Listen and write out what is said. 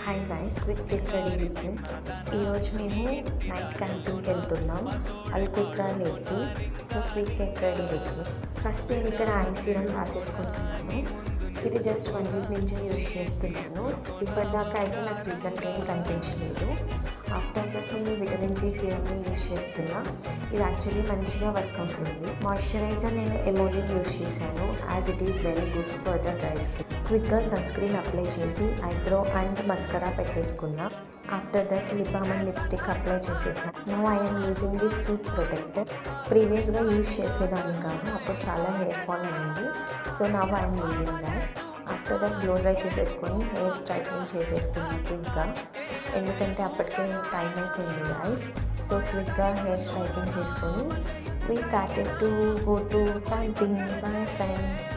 Hi guys, quick get ready with me. ఈరోజు మేము night క్యాంపింగ్కి వెళ్తున్నాం అల్కుత్రా లేక్కి. So quick get ready with me. First నేను ఇక్కడ ఐ సీరం రాసేసుకుంటున్నాను. ఇది జస్ట్ 1 వీక్ నుంచి యూజ్ చేస్తున్నాను. ఇప్పటిదాకా అయితే నాకు రిజల్ట్ ఏం కనిపించలేదు. ఆఫ్టర్ దట్ నేను విటమిన్ సి సీరమ్ని యూజ్ చేస్తున్నా. ఇది యాక్చువల్లీ మంచిగా వర్క్ అవుతుంది. మాయిశ్చరైజర్ నేను ఎమోలిన్ యూజ్ చేశాను, as it is very good for the dry skin. క్విక్గా సన్ స్క్రీన్ అప్లై చేసి ఐబ్రో అండ్ మస్కరా పెట్టేసుకున్నా. After that lip balm and lipstick apply చేసేసాను. No I'm using this heat protector. ప్రీవియస్గా use చేసేదాన్ని కాదు, అప్పుడు చాలా హెయిర్ ఫాల్ అయింది. So now I'm using that. After that blow dry చేసేసుకొని హెయిర్ స్ట్రైట్నింగ్ చేసేసుకున్నాను క్విక్గా, ఎందుకంటే అప్పటికే టైం అయిపోయింది గైస్. సో క్విక్గా హెయిర్ స్ట్రైట్నింగ్ చేసుకొని we started to go to camping. Bye friends.